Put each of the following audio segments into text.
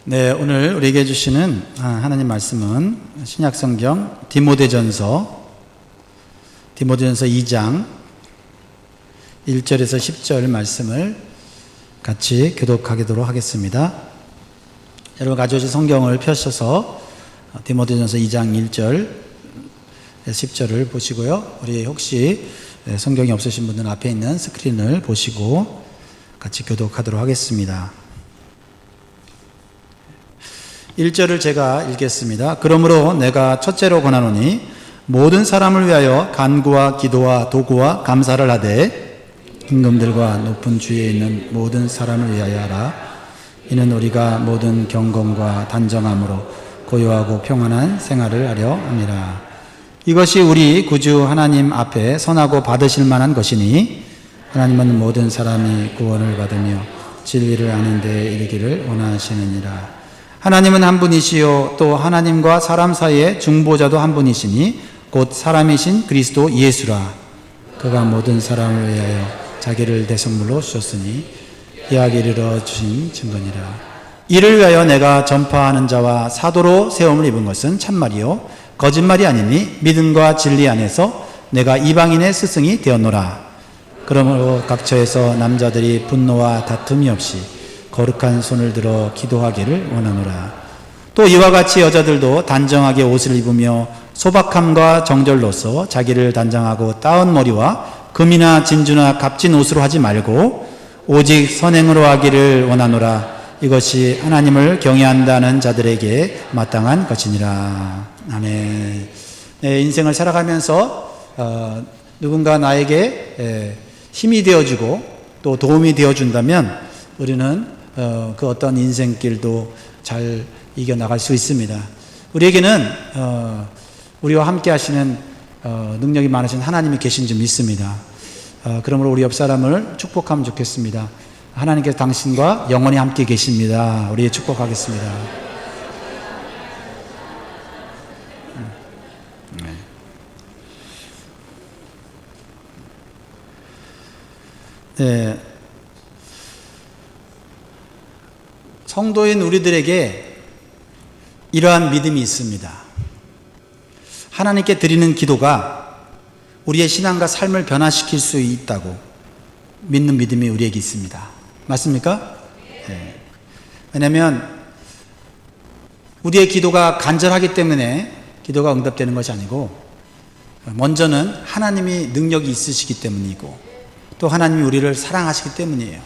네, 오늘 우리에게 주시는 하나님 말씀은 신약성경 디모데전서 2장 1절에서 10절 말씀을 같이 교독하도록 하겠습니다. 여러분 가져오신 성경을 펴셔서 디모데전서 2장 1절 10절을 보시고요. 우리 혹시 성경이 없으신 분들은 앞에 있는 스크린을 보시고 같이 교독하도록 하겠습니다. 1절을 제가 읽겠습니다. 그러므로 내가 첫째로 권하노니 모든 사람을 위하여 간구와 기도와 도구와 감사를 하되 임금들과 높은 주위에 있는 모든 사람을 위하여 하라. 이는 우리가 모든 경건과 단정함으로 고요하고 평안한 생활을 하려 함이라. 이것이 우리 구주 하나님 앞에 선하고 받으실 만한 것이니 하나님은 모든 사람이 구원을 받으며 진리를 아는 데에 이르기를 원하시느니라. 하나님은 한 분이시요 또 하나님과 사람 사이의 중보자도 한 분이시니 곧 사람이신 그리스도 예수라. 그가 모든 사람을 위하여 자기를 대성물로 주셨으니 이하게 이르러 주신 증거니라. 이를 위하여 내가 전파하는 자와 사도로 세움을 입은 것은 참말이요 거짓말이 아니니 믿음과 진리 안에서 내가 이방인의 스승이 되었노라. 그러므로 각처에서 남자들이 분노와 다툼이 없이 거룩한 손을 들어 기도하기를 원하노라. 또 이와 같이 여자들도 단정하게 옷을 입으며 소박함과 정절로서 자기를 단장하고 따은 머리와 금이나 진주나 값진 옷으로 하지 말고 오직 선행으로 하기를 원하노라. 이것이 하나님을 경외한다는 자들에게 마땅한 것이니라. 아멘. 내 인생을 살아가면서 누군가 나에게 힘이 되어주고 또 도움이 되어준다면 우리는 그 어떤 인생길도 잘 이겨나갈 수 있습니다. 우리에게는 우리와 함께 하시는 능력이 많으신 하나님이 계신 줄 믿습니다. 그러므로 우리 옆 사람을 축복하면 좋겠습니다. 하나님께서 당신과 영원히 함께 계십니다. 우리 축복하겠습니다. 네. 성도인 우리들에게 이러한 믿음이 있습니다. 하나님께 드리는 기도가 우리의 신앙과 삶을 변화시킬 수 있다고 믿는 믿음이 우리에게 있습니다. 맞습니까? 네. 왜냐하면 우리의 기도가 간절하기 때문에 기도가 응답되는 것이 아니고 먼저는 하나님이 능력이 있으시기 때문이고 또 하나님이 우리를 사랑하시기 때문이에요.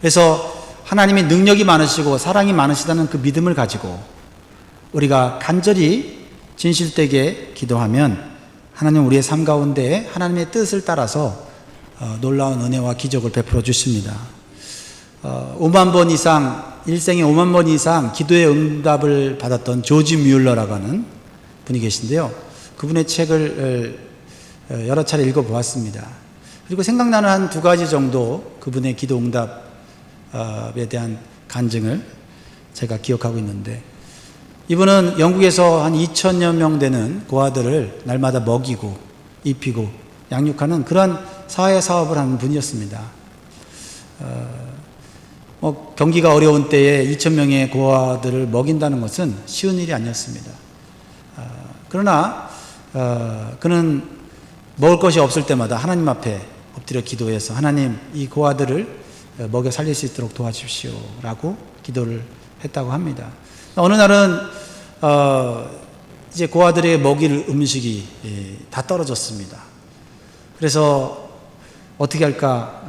그래서 하나님이 능력이 많으시고 사랑이 많으시다는 그 믿음을 가지고 우리가 간절히 진실되게 기도하면 하나님 우리의 삶 가운데 하나님의 뜻을 따라서 놀라운 은혜와 기적을 베풀어 주십니다. 5만 번 이상, 일생에 5만 번 이상 기도의 응답을 받았던 조지 뮬러라고 하는 분이 계신데요. 그분의 책을 여러 차례 읽어보았습니다. 그리고 생각나는 한 두 가지 정도 그분의 기도 응답에 대한 간증을 제가 기억하고 있는데, 이분은 영국에서 한 2,000여 명 되는 고아들을 날마다 먹이고 입히고 양육하는 그런 사회 사업을 하는 분이었습니다. 경기가 어려운 때에 2,000명의 고아들을 먹인다는 것은 쉬운 일이 아니었습니다. 그러나 그는 먹을 것이 없을 때마다 하나님 앞에 엎드려 기도해서 하나님 이 고아들을 먹여 살릴 수 있도록 도와주십시오 라고 기도를 했다고 합니다. 어느 날은 이제 고아들에게 먹일 음식이 다 떨어졌습니다. 그래서 어떻게 할까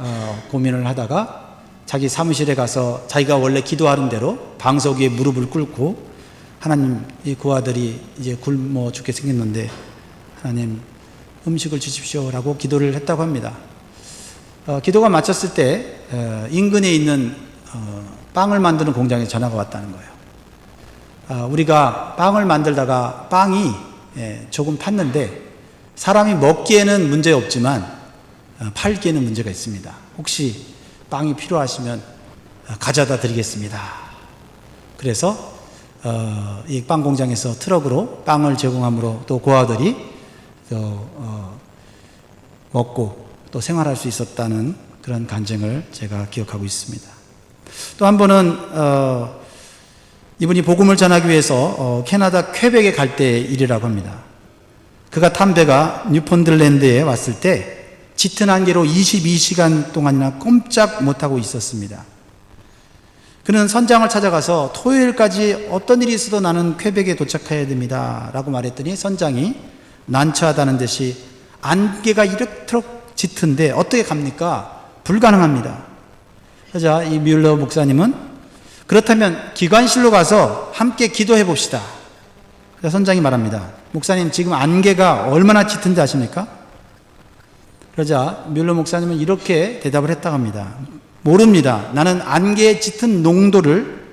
고민을 하다가 자기 사무실에 가서 자기가 원래 기도하는 대로 방석 위에 무릎을 꿇고 하나님 이 고아들이 이제 굶어 죽게 생겼는데 하나님 음식을 주십시오 라고 기도를 했다고 합니다. 기도가 마쳤을 때 인근에 있는 빵을 만드는 공장에 전화가 왔다는 거예요. 우리가 빵을 만들다가 빵이 조금 탔는데 사람이 먹기에는 문제 없지만 팔기에는 문제가 있습니다. 혹시 빵이 필요하시면 가져다 드리겠습니다. 그래서 이 빵 공장에서 트럭으로 빵을 제공함으로 또 고아들이 먹고 또 생활할 수 있었다는 그런 간증을 제가 기억하고 있습니다. 또 한 번은 이분이 복음을 전하기 위해서 캐나다 퀘벡에 갈 때의 일이라고 합니다. 그가 탄 배가 뉴펀들랜드에 왔을 때 짙은 안개로 22시간 동안이나 꼼짝 못하고 있었습니다. 그는 선장을 찾아가서 토요일까지 어떤 일이 있어도 나는 퀘벡에 도착해야 됩니다 라고 말했더니 선장이 난처하다는 듯이 안개가 이렇도록 짙은데 어떻게 갑니까? 불가능합니다. 그러자 이 뮬러 목사님은 그렇다면 기관실로 가서 함께 기도해 봅시다. 그래서 선장이 말합니다. 목사님, 지금 안개가 얼마나 짙은지 아십니까? 그러자 뮬러 목사님은 이렇게 대답을 했다고 합니다. 모릅니다. 나는 안개의 짙은 농도를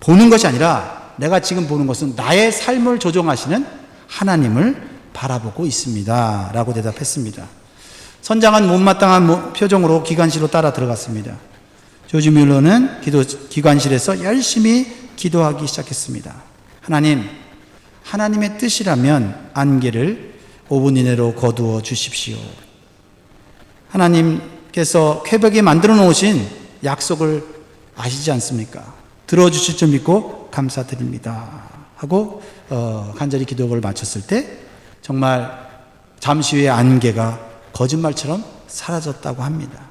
보는 것이 아니라 내가 지금 보는 것은 나의 삶을 조종하시는 하나님을 바라보고 있습니다 라고 대답했습니다. 선장은 못마땅한 표정으로 기관실로 따라 들어갔습니다. 조지 뮬러는 기관실에서 열심히 기도하기 시작했습니다. 하나님, 하나님의 뜻이라면 안개를 5분 이내로 거두어 주십시오. 하나님께서 퀘벡에 만들어 놓으신 약속을 아시지 않습니까? 들어주실 줄 믿고 감사드립니다 하고 간절히 기도를 마쳤을 때 정말 잠시 후에 안개가 거짓말처럼 사라졌다고 합니다.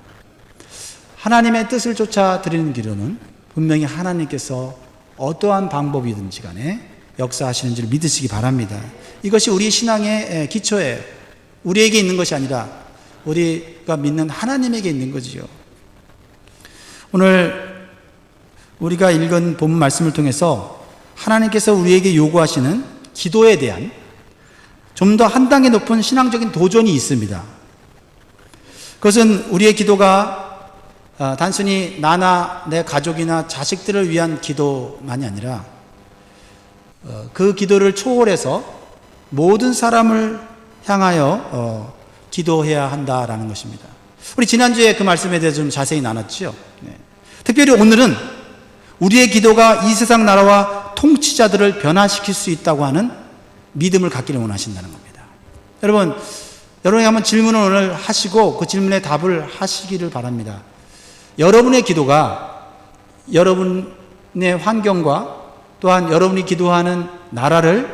하나님의 뜻을 쫓아 드리는 기도는 분명히 하나님께서 어떠한 방법이든지 간에 역사하시는 줄 믿으시기 바랍니다. 이것이 우리 신앙의 기초예요. 우리에게 있는 것이 아니라 우리가 믿는 하나님에게 있는 거지요. 오늘 우리가 읽은 본문 말씀을 통해서 하나님께서 우리에게 요구하시는 기도에 대한 좀 더 한 단계 높은 신앙적인 도전이 있습니다. 그것은 우리의 기도가 단순히 나나 내 가족이나 자식들을 위한 기도만이 아니라 그 기도를 초월해서 모든 사람을 향하여 기도해야 한다라는 것입니다. 우리 지난주에 그 말씀에 대해서 좀 자세히 나눴죠. 네. 특별히 오늘은 우리의 기도가 이 세상 나라와 통치자들을 변화시킬 수 있다고 하는 믿음을 갖기를 원하신다는 겁니다. 여러분이 한번 질문을 오늘 하시고 그 질문에 답을 하시기를 바랍니다. 여러분의 기도가 여러분의 환경과 또한 여러분이 기도하는 나라를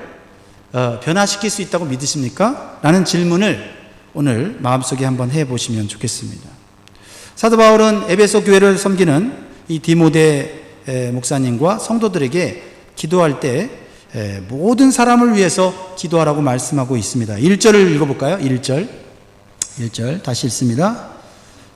변화시킬 수 있다고 믿으십니까? 라는 질문을 오늘 마음속에 한번 해보시면 좋겠습니다. 사도 바울은 에베소 교회를 섬기는 이 디모데 목사님과 성도들에게 기도할 때 모든 사람을 위해서 기도하라고 말씀하고 있습니다. 1절을 읽어볼까요? 1절 다시 읽습니다.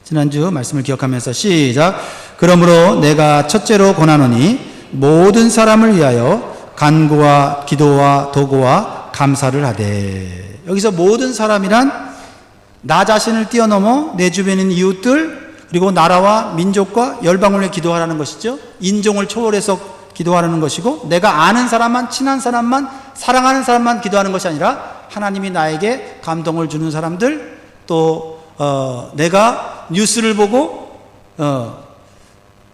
지난주 말씀을 기억하면서 시작. 그러므로 내가 첫째로 권하노니 모든 사람을 위하여 간구와 기도와 도구와 감사를 하되. 여기서 모든 사람이란 나 자신을 뛰어넘어 내 주변에 있는 이웃들 그리고 나라와 민족과 열방을 위해 기도하라는 것이죠. 인종을 초월해서 기도하라는 것이고 내가 아는 사람만, 친한 사람만, 사랑하는 사람만 기도하는 것이 아니라 하나님이 나에게 감동을 주는 사람들, 또 내가 뉴스를 보고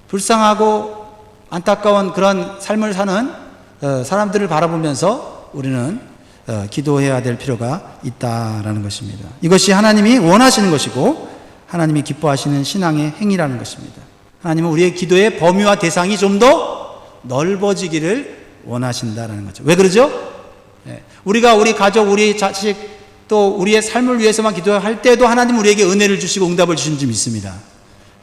불쌍하고 안타까운 그런 삶을 사는 사람들을 바라보면서 우리는 기도해야 될 필요가 있다라는 것입니다. 이것이 하나님이 원하시는 것이고 하나님이 기뻐하시는 신앙의 행위라는 것입니다. 하나님은 우리의 기도의 범위와 대상이 좀 더 넓어지기를 원하신다라는 거죠. 왜 그러죠? 우리가 우리 가족, 우리 자식, 또 우리의 삶을 위해서만 기도할 때도 하나님은 우리에게 은혜를 주시고 응답을 주시는 줄 믿습니다.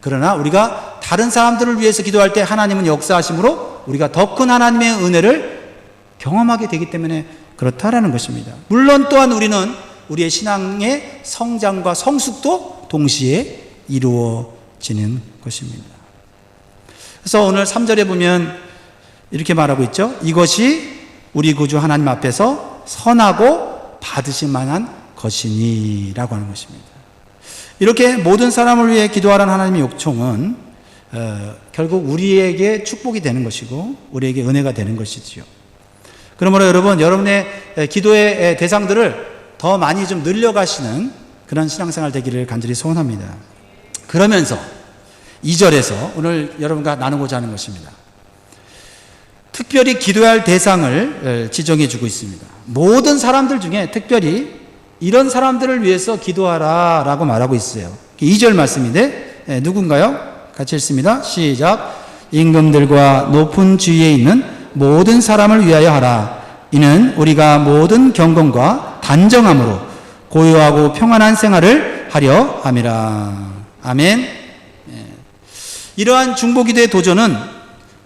그러나 우리가 다른 사람들을 위해서 기도할 때 하나님은 역사하심으로 우리가 더 큰 하나님의 은혜를 경험하게 되기 때문에 그렇다라는 것입니다. 물론 또한 우리는 우리의 신앙의 성장과 성숙도 동시에 이루어지는 것입니다. 그래서 오늘 3절에 보면 이렇게 말하고 있죠. 이것이 우리 구주 하나님 앞에서 선하고 받으실 만한 것이니 라고 하는 것입니다. 이렇게 모든 사람을 위해 기도하라는 하나님의 요청은 결국 우리에게 축복이 되는 것이고 우리에게 은혜가 되는 것이지요. 그러므로 여러분의 기도의 대상들을 더 많이 좀 늘려가시는 그런 신앙생활 되기를 간절히 소원합니다. 그러면서 2절에서 오늘 여러분과 나누고자 하는 것입니다. 특별히 기도해야 할 대상을 지정해 주고 있습니다. 모든 사람들 중에 특별히 이런 사람들을 위해서 기도하라 라고 말하고 있어요. 2절 말씀인데 누군가요? 같이 읽습니다. 시작. 임금들과 높은 지위에 있는 모든 사람을 위하여 하라. 이는 우리가 모든 경건과 단정함으로 고요하고 평안한 생활을 하려 함이라. 아멘. 이러한 중보기도의 도전은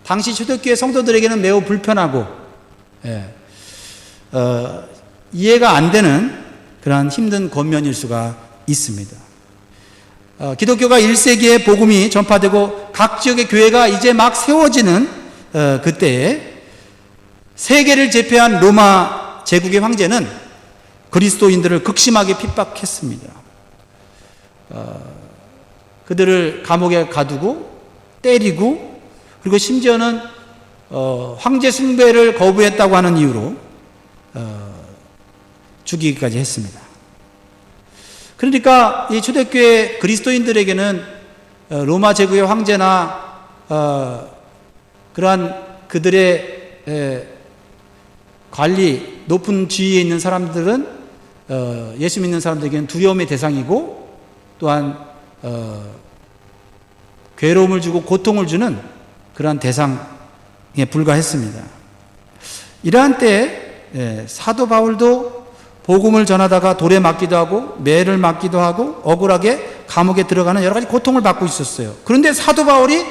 당시 초대교회 성도들에게는 매우 불편하고 이해가 안 되는 그러한 힘든 권면일 수가 있습니다. 기독교가 1세기에 복음이 전파되고 각 지역의 교회가 이제 막 세워지는 그때에 세계를 제패한 로마 제국의 황제는 그리스도인들을 극심하게 핍박했습니다. 그들을 감옥에 가두고 때리고 그리고 심지어는 황제 숭배를 거부했다고 하는 이유로 죽이기까지 했습니다. 그러니까 이 초대교회 그리스도인들에게는 로마 제국의 황제나 그러한 그들의 관리 높은 지위에 있는 사람들은 예수 믿는 사람들에게는 두려움의 대상이고 또한 괴로움을 주고 고통을 주는 그러한 대상에 불과했습니다. 이러한 때에 사도 바울도 복음을 전하다가 돌에 맞기도 하고 매를 맞기도 하고 억울하게 감옥에 들어가는 여러 가지 고통을 받고 있었어요. 그런데 사도 바울이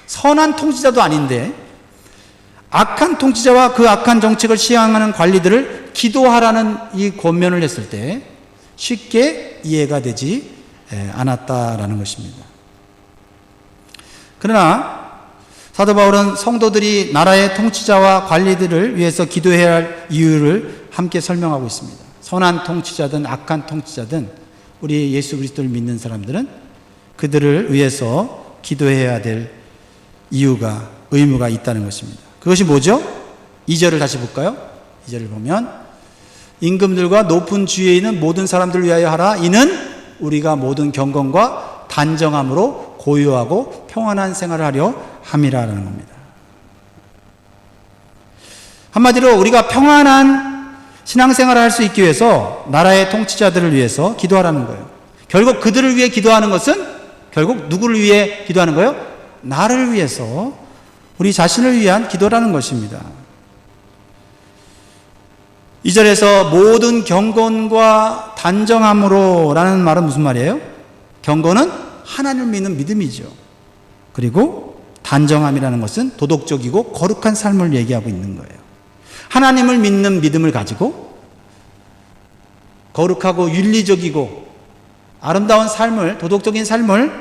선한 통치자도 아닌데 악한 통치자와 그 악한 정책을 시행하는 관리들을 기도하라는 이 권면을 했을 때 쉽게 이해가 되지 않았다라는 것입니다. 그러나 사도 바울은 성도들이 나라의 통치자와 관리들을 위해서 기도해야 할 이유를 함께 설명하고 있습니다. 선한 통치자든 악한 통치자든 우리 예수 그리스도를 믿는 사람들은 그들을 위해서 기도해야 될 이유가 의무가 있다는 것입니다. 그것이 뭐죠? 2절을 다시 볼까요? 2절을 보면 임금들과 높은 주위에 있는 모든 사람들을 위하여 하라. 이는 우리가 모든 경건과 단정함으로 고요하고 평안한 생활을 하려 함이라는 겁니다. 한마디로 우리가 평안한 신앙생활을 할 수 있기 위해서 나라의 통치자들을 위해서 기도하라는 거예요. 결국 그들을 위해 기도하는 것은 결국 누구를 위해 기도하는 거예요? 나를 위해서 우리 자신을 위한 기도라는 것입니다. 2절에서 모든 경건과 단정함으로 라는 말은 무슨 말이에요? 경건은 하나님을 믿는 믿음이죠. 그리고 단정함이라는 것은 도덕적이고 거룩한 삶을 얘기하고 있는 거예요. 하나님을 믿는 믿음을 가지고 거룩하고 윤리적이고 아름다운 삶을, 도덕적인 삶을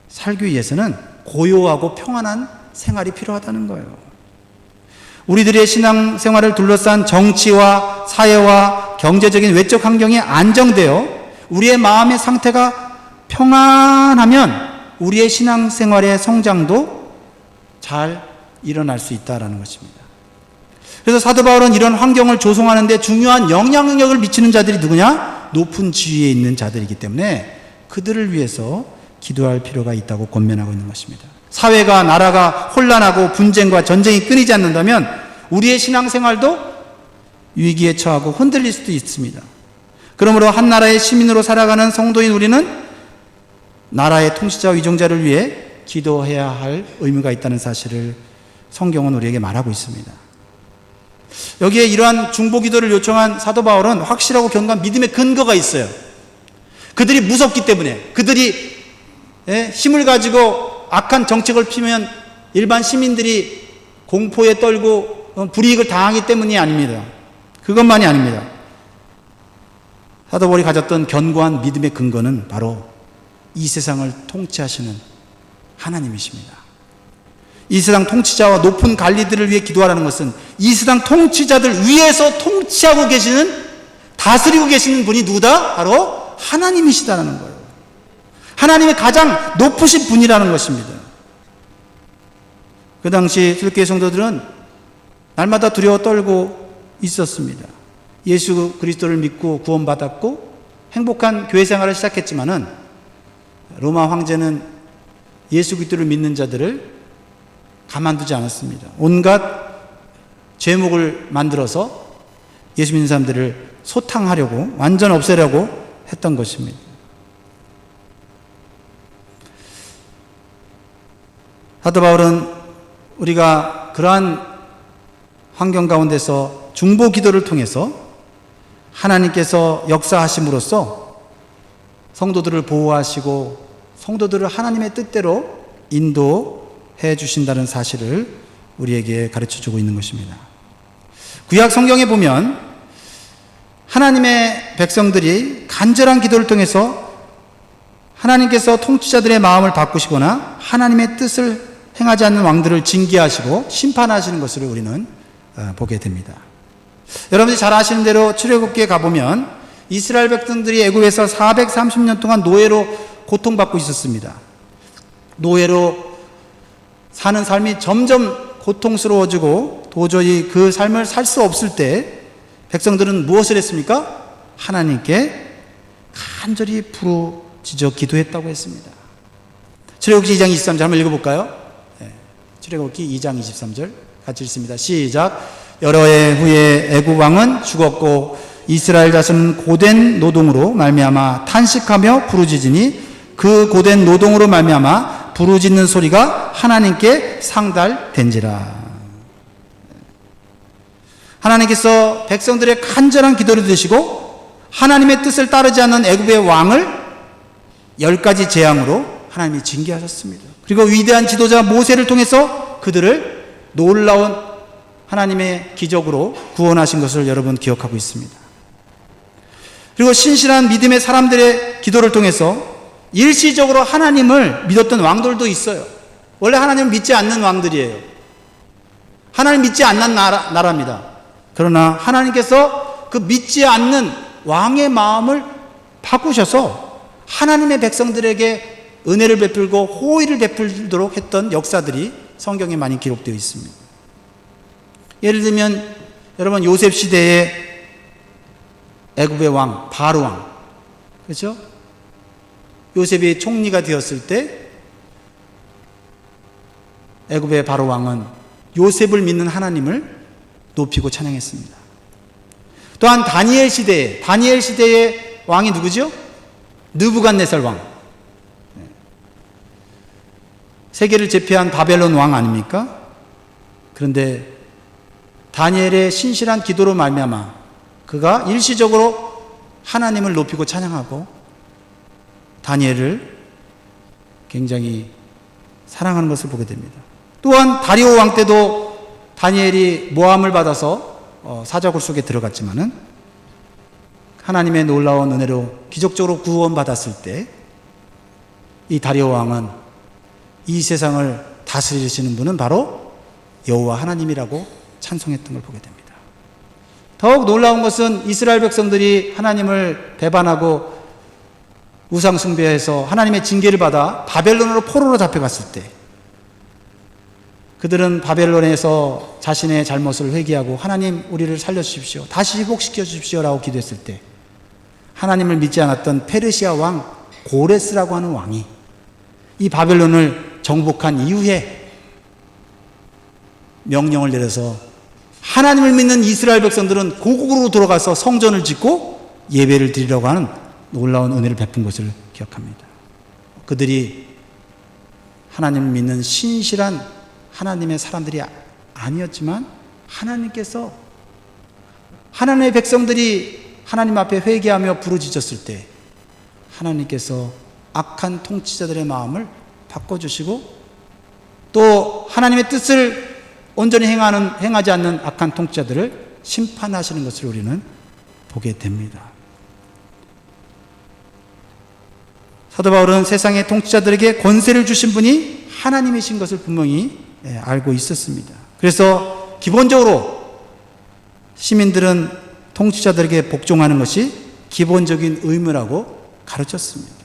살기 위해서는 고요하고 평안한 생활이 필요하다는 거예요. 우리들의 신앙생활을 둘러싼 정치와 사회와 경제적인 외적 환경이 안정되어 우리의 마음의 상태가 평안하면 우리의 신앙생활의 성장도 잘 일어날 수 있다는 것입니다. 그래서 사도 바울은 이런 환경을 조성하는 데 중요한 영향력을 미치는 자들이 누구냐? 높은 지위에 있는 자들이기 때문에 그들을 위해서 기도할 필요가 있다고 권면하고 있는 것입니다. 사회가, 나라가 혼란하고 분쟁과 전쟁이 끊이지 않는다면 우리의 신앙생활도 위기에 처하고 흔들릴 수도 있습니다. 그러므로 한 나라의 시민으로 살아가는 성도인 우리는 나라의 통치자 위정자를 위해 기도해야 할 의무가 있다는 사실을 성경은 우리에게 말하고 있습니다. 여기에 이러한 중보기도를 요청한 사도 바울은 확실하고 견고한 믿음의 근거가 있어요. 그들이 무섭기 때문에, 그들이 힘을 가지고 악한 정책을 피우면 일반 시민들이 공포에 떨고 불이익을 당하기 때문이 아닙니다. 그것만이 아닙니다. 사도 바울이 가졌던 견고한 믿음의 근거는 바로 이 세상을 통치하시는 하나님이십니다. 이 세상 통치자와 높은 관리들을 위해 기도하라는 것은 이 세상 통치자들 위에서 통치하고 계시는, 다스리고 계시는 분이 누구다? 바로 하나님이시다는 거예요. 하나님의 가장 높으신 분이라는 것입니다. 그 당시 초대교회 성도들은 날마다 두려워 떨고 있었습니다. 예수 그리스도를 믿고 구원받았고 행복한 교회 생활을 시작했지만은 로마 황제는 예수 그리스도를 믿는 자들을 가만두지 않았습니다. 온갖 죄목을 만들어서 예수 믿는 사람들을 소탕하려고, 완전 없애려고 했던 것입니다. 사도 바울은 우리가 그러한 환경 가운데서 중보 기도를 통해서 하나님께서 역사하심으로써 성도들을 보호하시고 성도들을 하나님의 뜻대로 인도해 주신다는 사실을 우리에게 가르쳐 주고 있는 것입니다. 구약 성경에 보면 하나님의 백성들이 간절한 기도를 통해서 하나님께서 통치자들의 마음을 바꾸시거나 하나님의 뜻을 행하지 않는 왕들을 징계하시고 심판하시는 것을 우리는 보게 됩니다. 여러분들이 잘 아시는 대로 출애굽기에 가보면 이스라엘 백성들이 애굽에서 430년 동안 노예로 고통받고 있었습니다. 노예로 사는 삶이 점점 고통스러워지고 도저히 그 삶을 살 수 없을 때 백성들은 무엇을 했습니까? 하나님께 간절히 부르짖어 기도했다고 했습니다. 출애굽기 2장 23절 한번 읽어볼까요? 출애굽기 2장 23절 같이 읽습니다. 시작. 여러 해 후에 애굽 왕은 죽었고 이스라엘 자손은 고된 노동으로 말미암아 탄식하며 부르짖으니 그 고된 노동으로 말미암아 부르짖는 소리가 하나님께 상달된지라. 하나님께서 백성들의 간절한 기도를 들으시고 하나님의 뜻을 따르지 않는 애굽의 왕을 10가지 재앙으로 하나님이 징계하셨습니다. 그리고 위대한 지도자 모세를 통해서 그들을 놀라운 하나님의 기적으로 구원하신 것을 여러분 기억하고 있습니다. 그리고 신실한 믿음의 사람들의 기도를 통해서 일시적으로 하나님을 믿었던 왕들도 있어요. 원래 하나님을 믿지 않는 왕들이에요. 하나님 믿지 않는 나라입니다. 그러나 하나님께서 그 믿지 않는 왕의 마음을 바꾸셔서 하나님의 백성들에게 은혜를 베풀고 호의를 베풀도록 했던 역사들이 성경에 많이 기록되어 있습니다. 예를 들면 여러분 요셉 시대의 애굽의 왕 바로 왕, 그렇죠? 요셉이 총리가 되었을 때 애굽의 바로 왕은 요셉을 믿는 하나님을 높이고 찬양했습니다. 또한 다니엘 시대의 왕이 누구죠? 느부갓네살 왕. 세계를 제패한 바벨론 왕 아닙니까? 그런데 다니엘의 신실한 기도로 말미암아 그가 일시적으로 하나님을 높이고 찬양하고 다니엘을 굉장히 사랑하는 것을 보게 됩니다. 또한 다리오 왕 때도 다니엘이 모함을 받아서 사자굴 속에 들어갔지만은 하나님의 놀라운 은혜로 기적적으로 구원받았을 때 이 다리오 왕은 이 세상을 다스리시는 분은 바로 여호와 하나님이라고 찬송했던 걸 보게 됩니다. 더욱 놀라운 것은 이스라엘 백성들이 하나님을 배반하고 우상 숭배해서 하나님의 징계를 받아 바벨론으로 포로로 잡혀갔을 때 그들은 바벨론에서 자신의 잘못을 회개하고 하나님 우리를 살려주십시오, 다시 회복시켜 주십시오라고 기도했을 때 하나님을 믿지 않았던 페르시아 왕 고레스라고 하는 왕이 이 바벨론을 정복한 이후에 명령을 내려서 하나님을 믿는 이스라엘 백성들은 고국으로 돌아가서 성전을 짓고 예배를 드리려고 하는 놀라운 은혜를 베푼 것을 기억합니다. 그들이 하나님을 믿는 신실한 하나님의 사람들이 아니었지만 하나님께서 하나님의 백성들이 하나님 앞에 회개하며 부르짖었을 때 하나님께서 악한 통치자들의 마음을 바꿔주시고 또 하나님의 뜻을 온전히 행하지 않는 악한 통치자들을 심판하시는 것을 우리는 보게 됩니다. 사도 바울은 세상의 통치자들에게 권세를 주신 분이 하나님이신 것을 분명히 알고 있었습니다. 그래서 기본적으로 시민들은 통치자들에게 복종하는 것이 기본적인 의무라고 가르쳤습니다.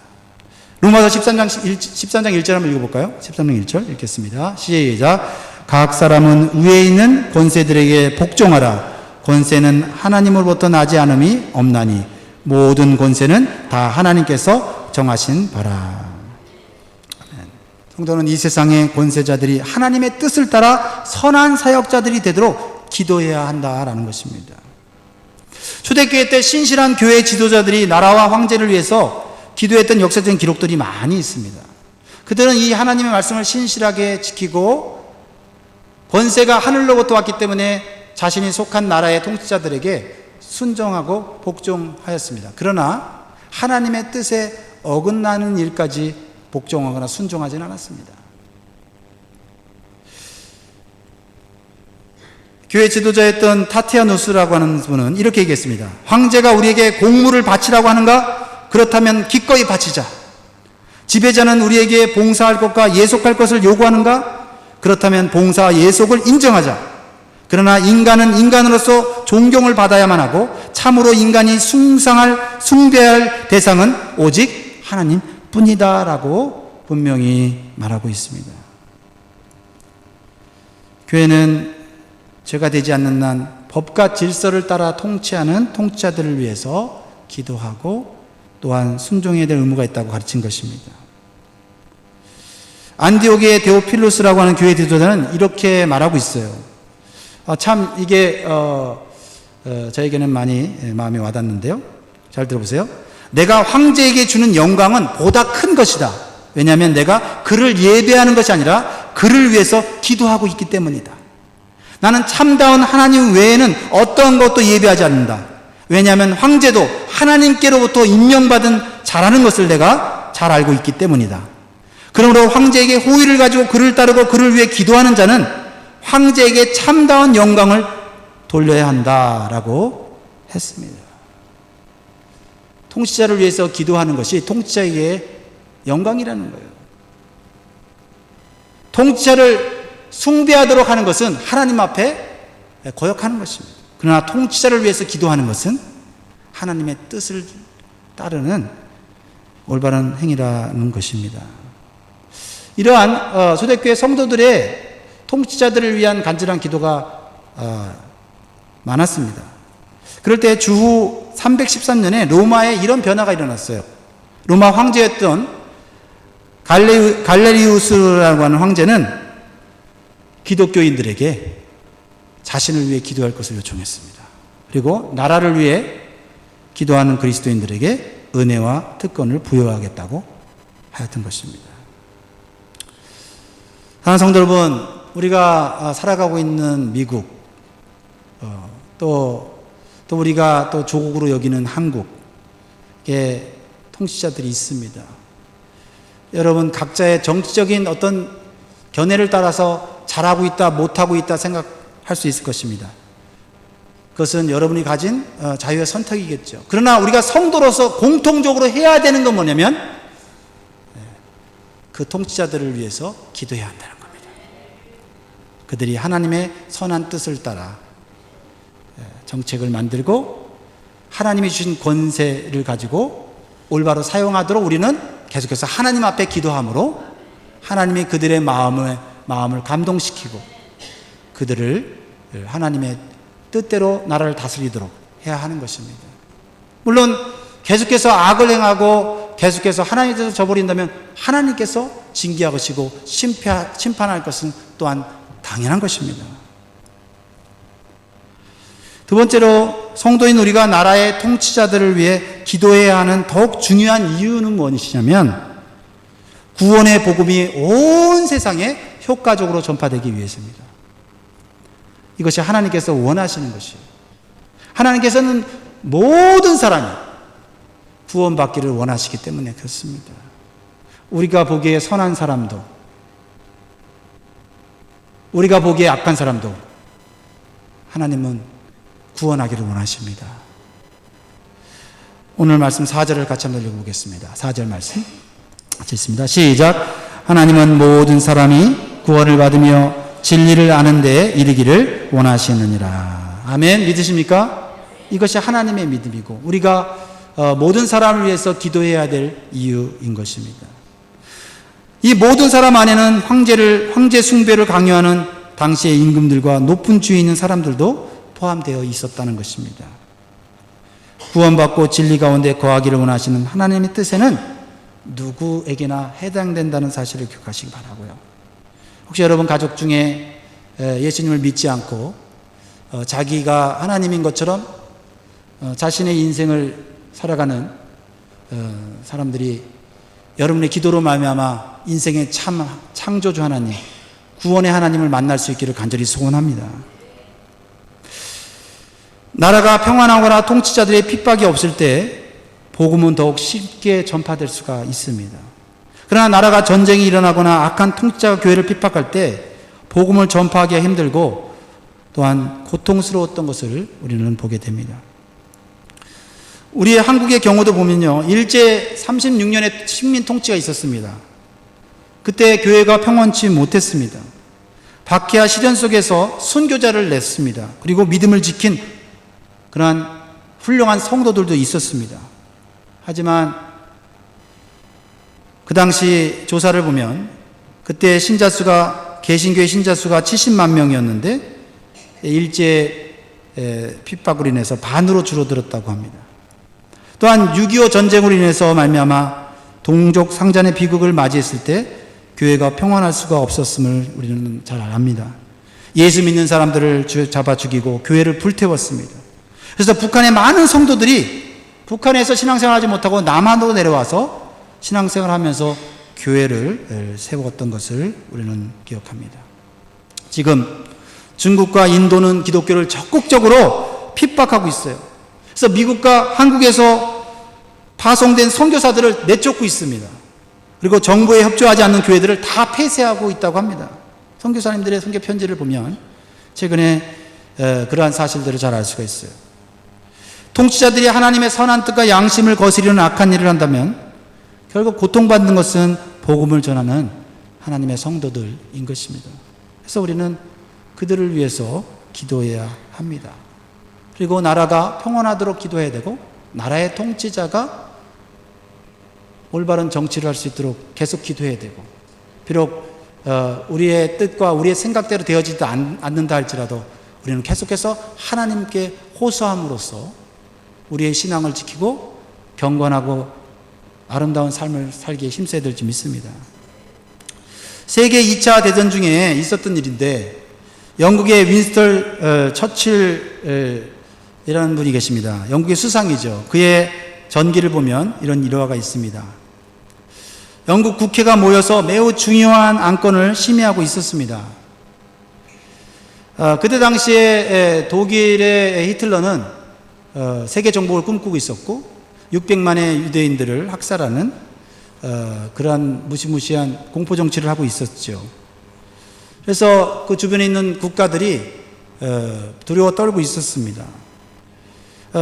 로마서 13장 1절 한번 읽어볼까요? 13장 1절 읽겠습니다. 시작. 각 사람은 위에 있는 권세들에게 복종하라. 권세는 하나님으로부터 나지 않음이 없나니 모든 권세는 다 하나님께서 정하신 바라. 성도는 이 세상의 권세자들이 하나님의 뜻을 따라 선한 사역자들이 되도록 기도해야 한다라는 것입니다. 초대교회 때 신실한 교회 지도자들이 나라와 황제를 위해서 기도했던 역사적인 기록들이 많이 있습니다. 그들은 이 하나님의 말씀을 신실하게 지키고 권세가 하늘로부터 왔기 때문에 자신이 속한 나라의 통치자들에게 순종하고 복종하였습니다. 그러나 하나님의 뜻에 어긋나는 일까지 복종하거나 순종하지는 않았습니다. 교회 지도자였던 타티아누스라고 하는 분은 이렇게 얘기했습니다. 황제가 우리에게 공물을 바치라고 하는가? 그렇다면 기꺼이 바치자. 지배자는 우리에게 봉사할 것과 예속할 것을 요구하는가? 그렇다면 봉사와 예속을 인정하자. 그러나 인간은 인간으로서 존경을 받아야만 하고 참으로 인간이 숭배할 대상은 오직 하나님 뿐이다 라고 분명히 말하고 있습니다. 교회는 죄가 되지 않는 한 법과 질서를 따라 통치하는 통치자들을 위해서 기도하고 또한 순종해야 될 의무가 있다고 가르친 것입니다. 안디옥의 데오필루스라고 하는 교회 지도자는 이렇게 말하고 있어요. 참 이게 저에게는 많이 마음에 와닿는데요. 잘 들어보세요. 내가 황제에게 주는 영광은 보다 큰 것이다. 왜냐하면 내가 그를 예배하는 것이 아니라 그를 위해서 기도하고 있기 때문이다. 나는 참다운 하나님 외에는 어떠한 것도 예배하지 않는다. 왜냐하면 황제도 하나님께로부터 임명받은 자라는 것을 내가 잘 알고 있기 때문이다. 그러므로 황제에게 호의를 가지고 그를 따르고 그를 위해 기도하는 자는 황제에게 참다운 영광을 돌려야 한다라고 했습니다. 통치자를 위해서 기도하는 것이 통치자에게 영광이라는 거예요. 통치자를 숭배하도록 하는 것은 하나님 앞에 거역하는 것입니다. 그러나 통치자를 위해서 기도하는 것은 하나님의 뜻을 따르는 올바른 행위라는 것입니다. 이러한 초대교회 성도들의 통치자들을 위한 간절한 기도가 많았습니다. 그럴 때 주후 313년에 로마에 이런 변화가 일어났어요. 로마 황제였던 갈레리우스라고 하는 황제는 기독교인들에게 자신을 위해 기도할 것을 요청했습니다. 그리고 나라를 위해 기도하는 그리스도인들에게 은혜와 특권을 부여하겠다고 하였던 것입니다. 사랑하는 성도 여러분, 우리가 살아가고 있는 미국, 또 우리가 또 조국으로 여기는 한국에 통치자들이 있습니다. 여러분 각자의 정치적인 어떤 견해를 따라서 잘하고 있다, 못하고 있다 생각할 수 있을 것입니다. 그것은 여러분이 가진 자유의 선택이겠죠. 그러나 우리가 성도로서 공통적으로 해야 되는 건 뭐냐면 그 통치자들을 위해서 기도해야 한다는 겁니다. 그들이 하나님의 선한 뜻을 따라 정책을 만들고 하나님이 주신 권세를 가지고 올바로 사용하도록 우리는 계속해서 하나님 앞에 기도함으로 하나님이 그들의 마음을 감동시키고 그들을 하나님의 뜻대로 나라를 다스리도록 해야 하는 것입니다. 물론 계속해서 악을 행하고 계속해서 하나님께서 저버린다면 하나님께서 징계하시고 심판할 것은 또한 당연한 것입니다. 두 번째로 성도인 우리가 나라의 통치자들을 위해 기도해야 하는 더욱 중요한 이유는 무엇이냐면 구원의 복음이 온 세상에 효과적으로 전파되기 위해서입니다. 이것이 하나님께서 원하시는 것이에요. 하나님께서는 모든 사람이 구원받기를 원하시기 때문에 그렇습니다. 우리가 보기에 선한 사람도 우리가 보기에 악한 사람도 하나님은 구원하기를 원하십니다. 오늘 말씀 4절을 같이 한번 읽어보겠습니다. 4절 말씀 같이 읽습니다. 시작. 하나님은 모든 사람이 구원을 받으며 진리를 아는 데에 이르기를 원하시느니라. 아멘. 믿으십니까? 이것이 하나님의 믿음이고 우리가 모든 사람을 위해서 기도해야 될 이유인 것입니다. 이 모든 사람 안에는 황제 숭배를 강요하는 당시의 임금들과 높은 주위에 있는 사람들도 포함되어 있었다는 것입니다. 구원받고 진리 가운데 거하기를 원하시는 하나님의 뜻에는 누구에게나 해당된다는 사실을 기억하시기 바라고요. 혹시 여러분 가족 중에 예수님을 믿지 않고 자기가 하나님인 것처럼 자신의 인생을 살아가는 사람들이 여러분의 기도로 말미암아 인생의 참 창조주 하나님, 구원의 하나님을 만날 수 있기를 간절히 소원합니다. 나라가 평안하거나 통치자들의 핍박이 없을 때 복음은 더욱 쉽게 전파될 수가 있습니다. 그러나 나라가 전쟁이 일어나거나 악한 통치자가 교회를 핍박할 때 복음을 전파하기가 힘들고 또한 고통스러웠던 것을 우리는 보게 됩니다. 우리 한국의 경우도 보면요, 일제 36년의 식민 통치가 있었습니다. 그때 교회가 평온치 못했습니다. 박해와 시련 속에서 순교자를 냈습니다. 그리고 믿음을 지킨 그러한 훌륭한 성도들도 있었습니다. 하지만 그 당시 조사를 보면 그때 신자수가, 개신교의 신자수가 70만 명이었는데 일제 핍박으로 인해서 반으로 줄어들었다고 합니다. 또한 6.25 전쟁으로 인해서 말미암아 동족 상잔의 비극을 맞이했을 때 교회가 평안할 수가 없었음을 우리는 잘 압니다. 예수 믿는 사람들을 잡아 죽이고 교회를 불태웠습니다. 그래서 북한의 많은 성도들이 북한에서 신앙생활하지 못하고 남한으로 내려와서 신앙생활을 하면서 교회를 세웠던 것을 우리는 기억합니다. 지금 중국과 인도는 기독교를 적극적으로 핍박하고 있어요. 그래서 미국과 한국에서 파송된 선교사들을 내쫓고 있습니다. 그리고 정부에 협조하지 않는 교회들을 다 폐쇄하고 있다고 합니다. 선교사님들의 선교 편지를 보면 최근에 그러한 사실들을 잘 알 수가 있어요. 통치자들이 하나님의 선한 뜻과 양심을 거스리는 악한 일을 한다면 결국 고통받는 것은 복음을 전하는 하나님의 성도들인 것입니다. 그래서 우리는 그들을 위해서 기도해야 합니다. 그리고 나라가 평온하도록 기도해야 되고 나라의 통치자가 올바른 정치를 할 수 있도록 계속 기도해야 되고, 비록 우리의 뜻과 우리의 생각대로 되어지지 않는다 할지라도 우리는 계속해서 하나님께 호소함으로써 우리의 신앙을 지키고 경건하고 아름다운 삶을 살기에 힘써야 될지 믿습니다. 세계 2차 대전 중에 있었던 일인데 영국의 윈스턴 처칠이라는 분이 계십니다. 영국의 수상이죠. 그의 전기를 보면 이런 일화가 있습니다. 영국 국회가 모여서 매우 중요한 안건을 심의하고 있었습니다. 그때 당시에 독일의 히틀러는 세계 정복을 꿈꾸고 있었고 600만의 유대인들을 학살하는 그러한 무시무시한 공포 정치를 하고 있었죠. 그래서 그 주변에 있는 국가들이 두려워 떨고 있었습니다.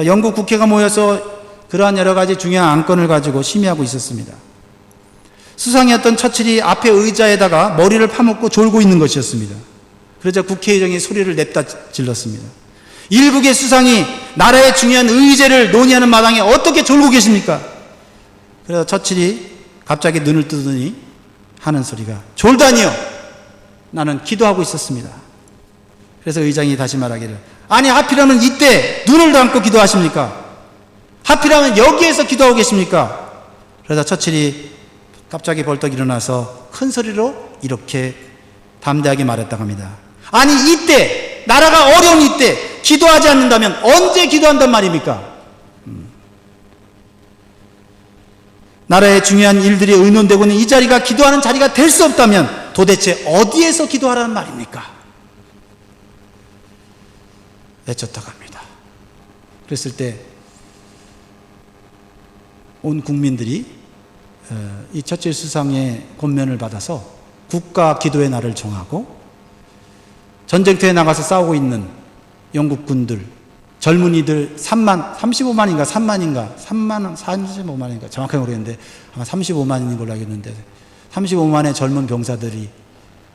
영국 국회가 모여서 그러한 여러 가지 중요한 안건을 가지고 심의하고 있었습니다. 수상이었던 처칠이 앞에 의자에다가 머리를 파묻고 졸고 있는 것이었습니다. 그러자 국회의장이 소리를 냅다 질렀습니다. 일국의 수상이 나라의 중요한 의제를 논의하는 마당에 어떻게 졸고 계십니까? 그래서 처칠이 갑자기 눈을 뜨더니 하는 소리가, 졸다니요, 나는 기도하고 있었습니다. 그래서 의장이 다시 말하기를, 아니 하필이면 이때 눈을 감고 기도하십니까? 하필이면 여기에서 기도하고 계십니까? 그러자 처칠이 갑자기 벌떡 일어나서 큰 소리로 이렇게 담대하게 말했다고 합니다. 아니 이때, 나라가 어려운 이때 기도하지 않는다면 언제 기도한단 말입니까? 나라의 중요한 일들이 의논되고 있는 이 자리가 기도하는 자리가 될 수 없다면 도대체 어디에서 기도하라는 말입니까? 외쳤다고 합니다. 그랬을 때 온 국민들이 이 처칠 수상의 권면을 받아서 국가 기도의 날을 정하고 전쟁터에 나가서 싸우고 있는 영국군들, 젊은이들 35만인가 35만인가 정확하게 모르겠는데 아마 35만인 걸로 알겠는데 35만의 젊은 병사들이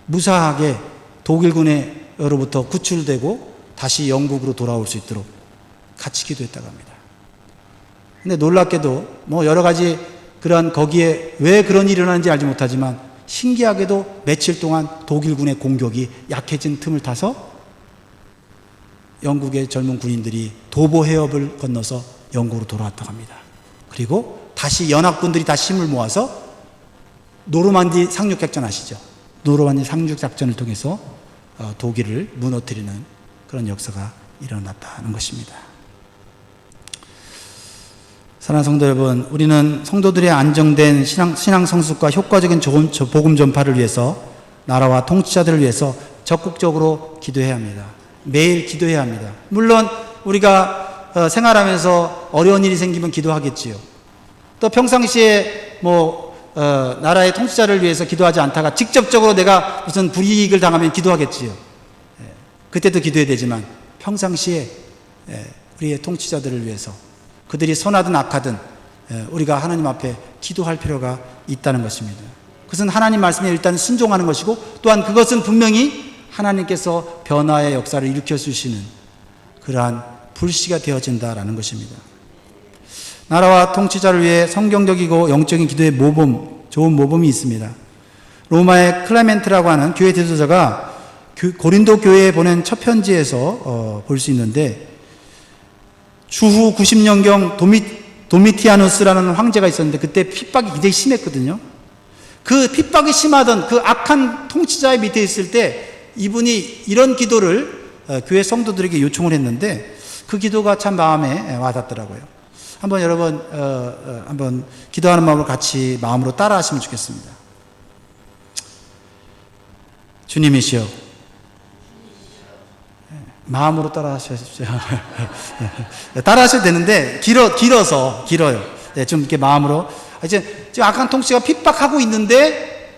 무사하게 독일군으로부터 구출되고 다시 영국으로 돌아올 수 있도록 같이 기도했다고 합니다. 근데 놀랍게도 뭐 여러 가지 그러한 거기에 왜 그런 일이 일어나는지 알지 못하지만 신기하게도 며칠 동안 독일군의 공격이 약해진 틈을 타서 영국의 젊은 군인들이 도보 해협을 건너서 영국으로 돌아왔다고 합니다. 그리고 다시 연합군들이 다시 힘을 모아서 노르만디 상륙작전 아시죠? 노르만디 상륙작전을 통해서 독일을 무너뜨리는 그런 역사가 일어났다는 것입니다. 사랑하는 성도 여러분, 우리는 성도들의 안정된 신앙 성숙과 효과적인 복음 전파를 위해서 나라와 통치자들을 위해서 적극적으로 기도해야 합니다. 매일 기도해야 합니다. 물론 우리가 생활하면서 어려운 일이 생기면 기도하겠지요. 또 평상시에 나라의 통치자를 위해서 기도하지 않다가 직접적으로 내가 무슨 불이익을 당하면 기도하겠지요. 그때도 기도해야 되지만 평상시에 우리의 통치자들을 위해서 그들이 선하든 악하든 우리가 하나님 앞에 기도할 필요가 있다는 것입니다. 그것은 하나님 말씀에 일단 순종하는 것이고 또한 그것은 분명히 하나님께서 변화의 역사를 일으켜 주시는 그러한 불씨가 되어진다라는 것입니다. 나라와 통치자를 위해 성경적이고 영적인 기도의 모범, 좋은 모범이 있습니다. 로마의 클레멘트라고 하는 교회 지도자가 고린도 교회에 보낸 첫 편지에서 볼 수 있는데, 주후 90년경 도미티아누스라는 황제가 있었는데 그때 핍박이 굉장히 심했거든요. 그 핍박이 심하던 그 악한 통치자의 밑에 있을 때 이분이 이런 기도를 교회 성도들에게 요청을 했는데 그 기도가 참 마음에 와닿더라고요. 한번 여러분 한번 기도하는 마음으로 같이 마음으로 따라 하시면 좋겠습니다. 주님이시여, 마음으로 따라 하십시오. 따라 하셔도 되는데 길어요. 네, 좀 이렇게 마음으로. 이제 지금 악한 통치가 핍박하고 있는데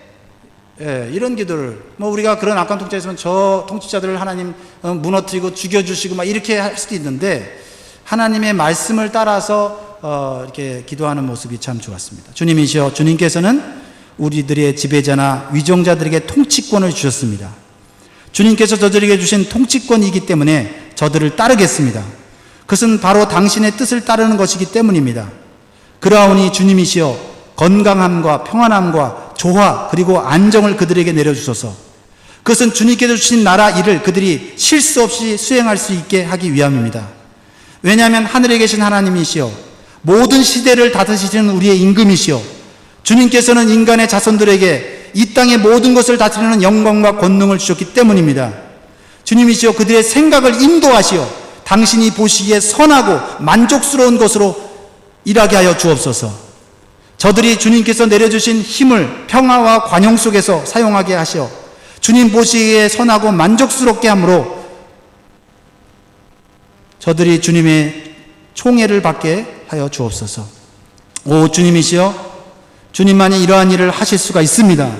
이런 기도를 우리가 그런 악한 통치자였으면 저 통치자들을 하나님 무너뜨리고 죽여주시고 막 이렇게 할 수도 있는데 하나님의 말씀을 따라서 이렇게 기도하는 모습이 참 좋았습니다. 주님이시여, 주님께서는 우리들의 지배자나 위정자들에게 통치권을 주셨습니다. 주님께서 저들에게 주신 통치권이기 때문에 저들을 따르겠습니다. 그것은 바로 당신의 뜻을 따르는 것이기 때문입니다. 그러하오니 주님이시여, 건강함과 평안함과 조화 그리고 안정을 그들에게 내려주소서. 그것은 주님께서 주신 나라 일을 그들이 실수 없이 수행할 수 있게 하기 위함입니다. 왜냐하면 하늘에 계신 하나님이시여, 모든 시대를 다스리시는 우리의 임금이시여, 주님께서는 인간의 자손들에게 이 땅의 모든 것을 다스리는 영광과 권능을 주셨기 때문입니다. 주님이시여, 그들의 생각을 인도하시어 당신이 보시기에 선하고 만족스러운 것으로 일하게 하여 주옵소서. 저들이 주님께서 내려주신 힘을 평화와 관용 속에서 사용하게 하시어 주님 보시기에 선하고 만족스럽게 함으로 저들이 주님의 총애를 받게 하여 주옵소서. 오 주님이시여, 주님만이 이러한 일을 하실 수가 있습니다.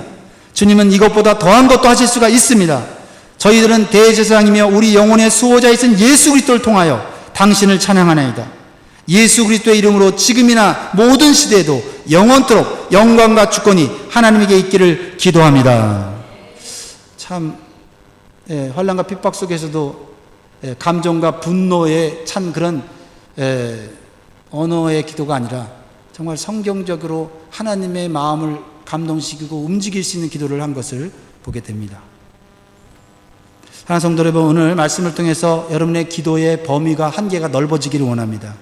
주님은 이것보다 더한 것도 하실 수가 있습니다. 저희들은 대제사장이며 우리 영혼의 수호자이신 예수 그리스도를 통하여 당신을 찬양하나이다. 예수 그리스도의 이름으로 지금이나 모든 시대에도 영원토록 영광과 주권이 하나님에게 있기를 기도합니다. 참 환난과 핍박 속에서도 감정과 분노에 찬 그런 언어의 기도가 아니라 정말 성경적으로 하나님의 마음을 감동시키고 움직일 수 있는 기도를 한 것을 보게 됩니다. 사랑하는 성도 여러분, 오늘 말씀을 통해서 여러분의 기도의 범위가 한계가 넓어지기를 원합니다.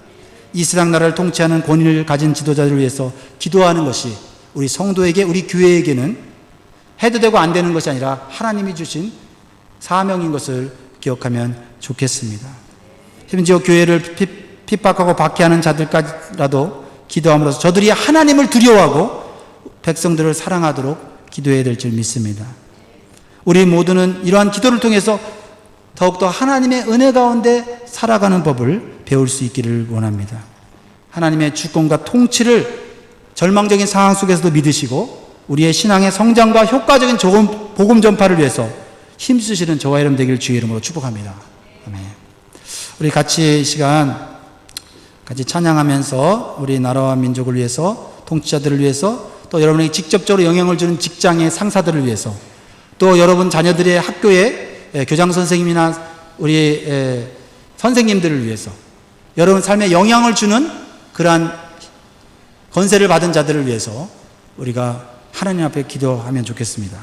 이 세상 나라를 통치하는 권위를 가진 지도자들을 위해서 기도하는 것이 우리 성도에게, 우리 교회에게는 해도 되고 안 되는 것이 아니라 하나님이 주신 사명인 것을 기억하면 좋겠습니다. 심지어 교회를 핍박하고 박해하는 자들까지라도 기도함으로써 저들이 하나님을 두려워하고 백성들을 사랑하도록 기도해야 될 줄 믿습니다. 우리 모두는 이러한 기도를 통해서 더욱더 하나님의 은혜 가운데 살아가는 법을 배울 수 있기를 원합니다. 하나님의 주권과 통치를 절망적인 상황 속에서도 믿으시고 우리의 신앙의 성장과 효과적인 좋은 복음 전파를 위해서 힘쓰시는 저와 여러분 되기를 주의 이름으로 축복합니다. 아멘. 우리 같이 시간 같이 찬양하면서 우리 나라와 민족을 위해서, 통치자들을 위해서, 또 여러분에게 직접적으로 영향을 주는 직장의 상사들을 위해서, 또 여러분 자녀들의 학교의 교장 선생님이나 우리 선생님들을 위해서, 여러분 삶에 영향을 주는 그러한 건세를 받은 자들을 위해서 우리가 하나님 앞에 기도하면 좋겠습니다.